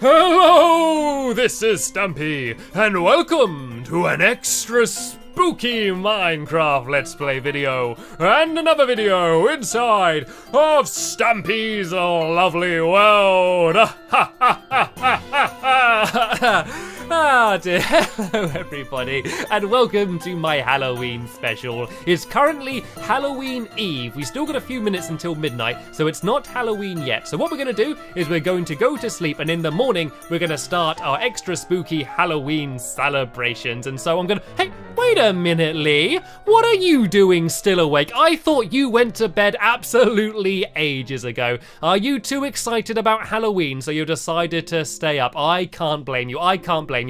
Hello, this is Stampy, and welcome to an extra spooky Minecraft Let's Play video, and another video inside of Stampy's lovely world. Ah dear, hello everybody, and welcome to my Halloween special. It's currently Halloween Eve. We still got a few minutes until midnight, so it's not Halloween yet. So what we're going to do is we're going to go to sleep, and in the morning we're going to start our extra spooky Halloween celebrations. And so I'm going to... Hey, wait a minute, Lee. What are you doing still awake? I thought you went to bed absolutely ages ago. Are you too excited about Halloween so you decided to stay up? I can't blame you.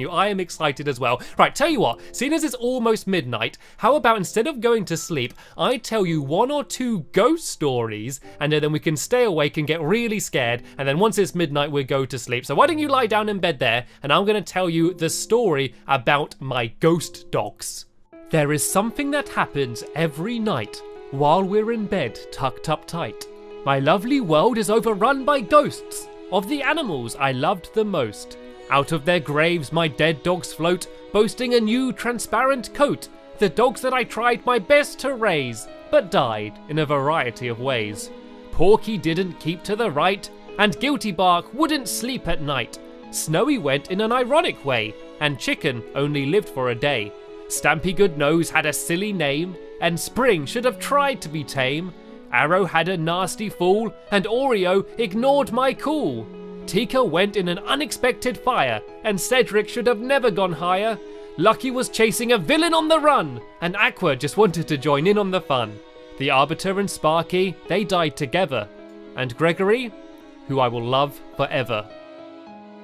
I am excited as well. Right, tell you what, seeing as it's almost midnight, how about instead of going to sleep, I tell you one or two ghost stories, and then we can stay awake and get really scared, and then once it's midnight, we'll go to sleep. So why don't you lie down in bed there, and I'm going to tell you the story about my ghost dogs. There is something that happens every night while we're in bed tucked up tight. My lovely world is overrun by ghosts of the animals I loved the most. Out of their graves my dead dogs float, boasting a new transparent coat. The dogs that I tried my best to raise, but died in a variety of ways. Porky didn't keep to the right, and Guilty Bark wouldn't sleep at night. Snowy went in an ironic way, and Chicken only lived for a day. Stampy Goodnose had a silly name, and Spring should have tried to be tame. Arrow had a nasty fall, and Oreo ignored my call. Tika went in an unexpected fire, and Cedric should have never gone higher. Lucky was chasing a villain on the run, and Aqua just wanted to join in on the fun. The Arbiter and Sparky, they died together, and Gregory, who I will love forever.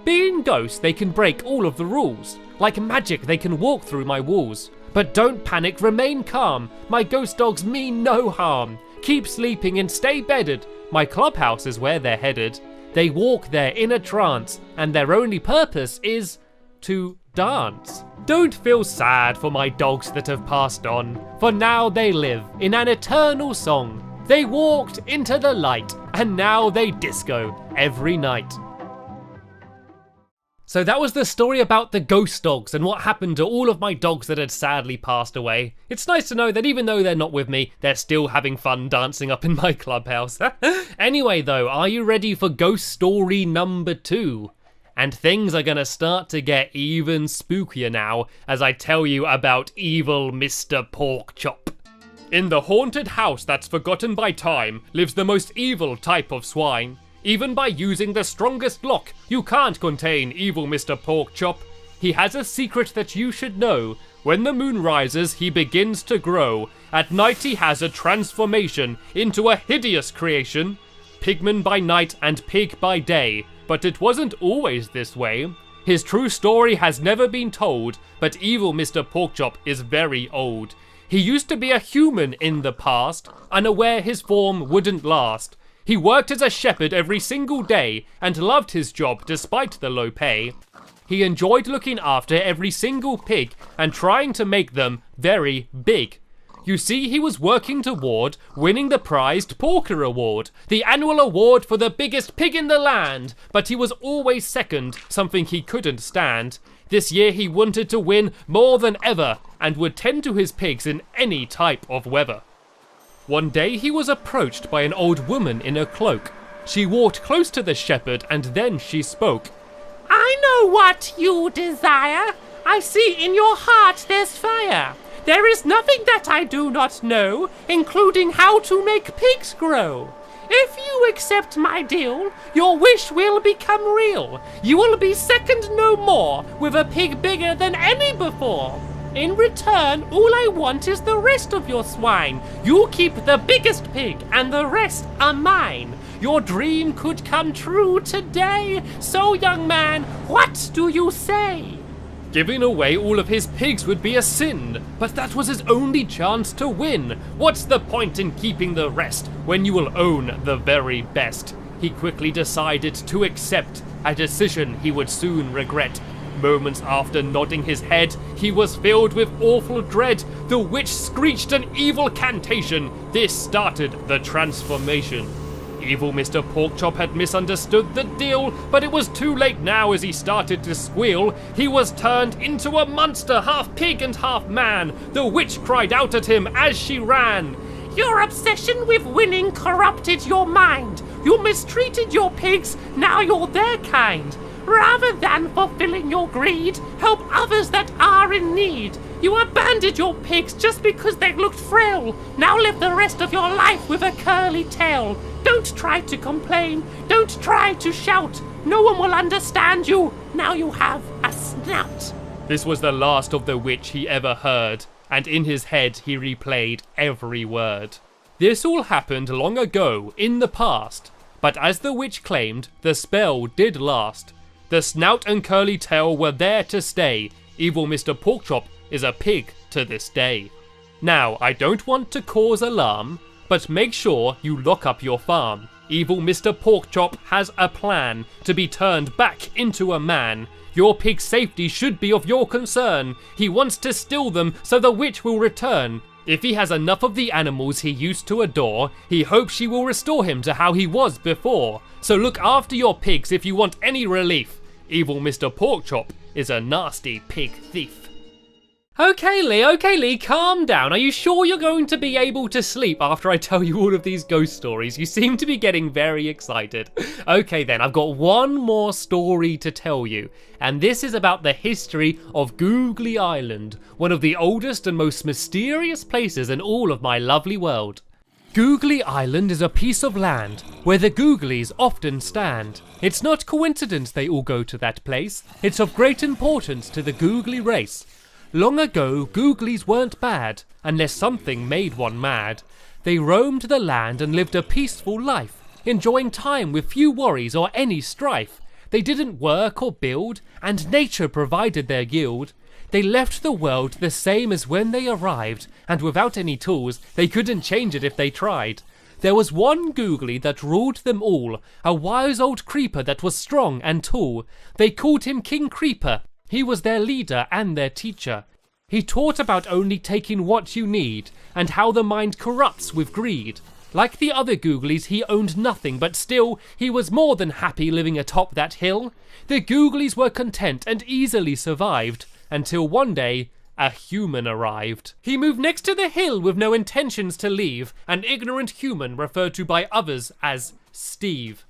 Being ghosts, they can break all of the rules. Like magic, they can walk through my walls. But don't panic, remain calm. My ghost dogs mean no harm. Keep sleeping and stay bedded. My clubhouse is where they're headed. They walk there in a trance, and their only purpose is to dance. Don't feel sad for my dogs that have passed on, for now they live in an eternal song. They walked into the light, and now they disco every night. So that was the story about the ghost dogs and what happened to all of my dogs that had sadly passed away. It's nice to know that even though they're not with me, they're still having fun dancing up in my clubhouse. Anyway though, are you ready for ghost story number 2? And things are gonna start to get even spookier now as I tell you about evil Mr. Porkchop. In the haunted house that's forgotten by time lives the most evil type of swine. Even by using the strongest lock, you can't contain evil Mr. Porkchop. He has a secret that you should know. When the moon rises, he begins to grow. At night he has a transformation into a hideous creation. Pigman by night and pig by day. But it wasn't always this way. His true story has never been told, but evil Mr. Porkchop is very old. He used to be a human in the past, unaware his form wouldn't last. He worked as a shepherd every single day and loved his job despite the low pay. He enjoyed looking after every single pig and trying to make them very big. You see, he was working toward winning the prized Porker Award, the annual award for the biggest pig in the land, but he was always second, something he couldn't stand. This year he wanted to win more than ever and would tend to his pigs in any type of weather. One day he was approached by an old woman in a cloak. She walked close to the shepherd and then she spoke. I know what you desire. I see in your heart there's fire. There is nothing that I do not know, including how to make pigs grow. If you accept my deal, your wish will become real. You will be second no more, with a pig bigger than any before. In return, all I want is the rest of your swine. You keep the biggest pig, and the rest are mine. Your dream could come true today. So, young man, what do you say? Giving away all of his pigs would be a sin, but that was his only chance to win. What's the point in keeping the rest when you will own the very best? He quickly decided to accept a decision he would soon regret. Moments after nodding his head, he was filled with awful dread. The witch screeched an evil cantation. This started the transformation. Evil Mr. Porkchop had misunderstood the deal, but it was too late now as he started to squeal. He was turned into a monster, half pig and half man. The witch cried out at him as she ran. Your obsession with winning corrupted your mind. You mistreated your pigs, now you're their kind. Rather than fulfilling your greed, help others that are in need. You abandoned your pigs just because they looked frail. Now live the rest of your life with a curly tail. Don't try to complain. Don't try to shout. No one will understand you. Now you have a snout. This was the last of the witch he ever heard, and in his head he replayed every word. This all happened long ago, in the past, but as the witch claimed, the spell did last. The snout and curly tail were there to stay. Evil Mr. Porkchop is a pig to this day. Now, I don't want to cause alarm, but make sure you lock up your farm. Evil Mr. Porkchop has a plan to be turned back into a man. Your pig's safety should be of your concern. He wants to steal them so the witch will return. If he has enough of the animals he used to adore, he hopes she will restore him to how he was before. So look after your pigs if you want any relief. Evil Mr. Porkchop is a nasty pig thief. Okay, Lee, calm down. Are you sure you're going to be able to sleep after I tell you all of these ghost stories? You seem to be getting very excited. Okay then, I've got one more story to tell you, and this is about the history of Googly Island, one of the oldest and most mysterious places in all of my lovely world. Googly Island is a piece of land where the Googlies often stand. It's not coincidence they all go to that place. It's of great importance to the Googly race. Long ago, Googlies weren't bad, unless something made one mad. They roamed the land and lived a peaceful life, enjoying time with few worries or any strife. They didn't work or build, and nature provided their yield. They left the world the same as when they arrived, and without any tools, they couldn't change it if they tried. There was one Googly that ruled them all, a wise old creeper that was strong and tall. They called him King Creeper. He was their leader and their teacher. He taught about only taking what you need, and how the mind corrupts with greed. Like the other Googlies, he owned nothing, but still, he was more than happy living atop that hill. The Googlies were content and easily survived, until one day, a human arrived. He moved next to the hill with no intentions to leave, an ignorant human referred to by others as Steve.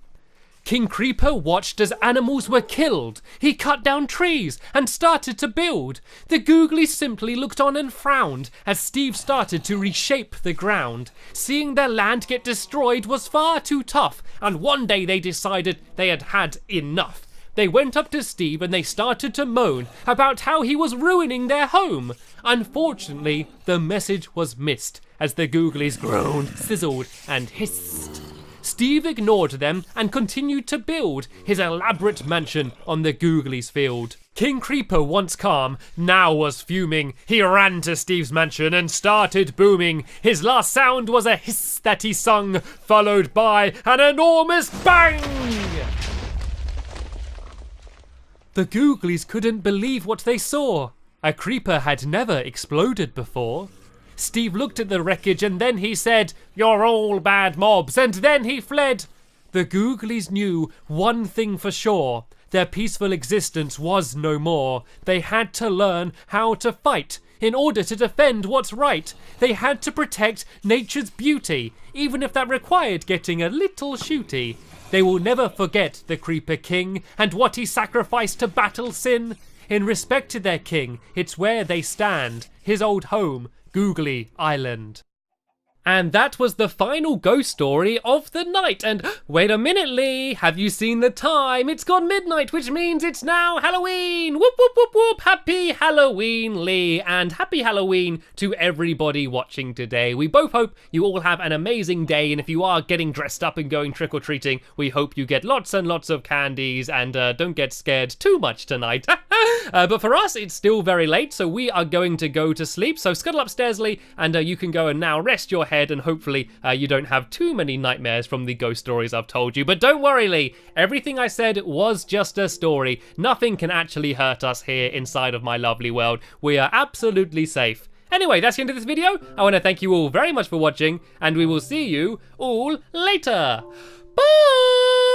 King Creeper watched as animals were killed. He cut down trees and started to build. The Googlies simply looked on and frowned as Steve started to reshape the ground. Seeing their land get destroyed was far too tough, and one day they decided they had had enough. They went up to Steve and they started to moan about how he was ruining their home. Unfortunately, the message was missed as the Googlies groaned, sizzled, and hissed. Steve ignored them and continued to build his elaborate mansion on the Googly's field. King Creeper, once calm, now was fuming. He ran to Steve's mansion and started booming. His last sound was a hiss that he sung, followed by an enormous bang! The Googlies couldn't believe what they saw. A creeper had never exploded before. Steve looked at the wreckage and then he said, "You're all bad mobs," and then he fled. The Googlies knew one thing for sure. Their peaceful existence was no more. They had to learn how to fight in order to defend what's right. They had to protect nature's beauty, even if that required getting a little shooty. They will never forget the Creeper King and what he sacrificed to battle sin. In respect to their king, it's where they stand, his old home, Googly Island. And that was the final ghost story of the night. And wait a minute, Lee, have you seen the time? It's gone midnight, which means it's now Halloween. Whoop, whoop, whoop, whoop. Happy Halloween, Lee. And happy Halloween to everybody watching today. We both hope you all have an amazing day. And if you are getting dressed up and going trick-or-treating, we hope you get lots and lots of candies and don't get scared too much tonight. But for us, it's still very late, so we are going to go to sleep. So scuttle upstairs, Lee, and you can go and now rest your head, and hopefully you don't have too many nightmares from the ghost stories I've told you. But don't worry, Lee, everything I said was just a story. Nothing can actually hurt us here inside of my lovely world. We are absolutely safe. Anyway, that's the end of this video. I want to thank you all very much for watching, and we will see you all later. Bye!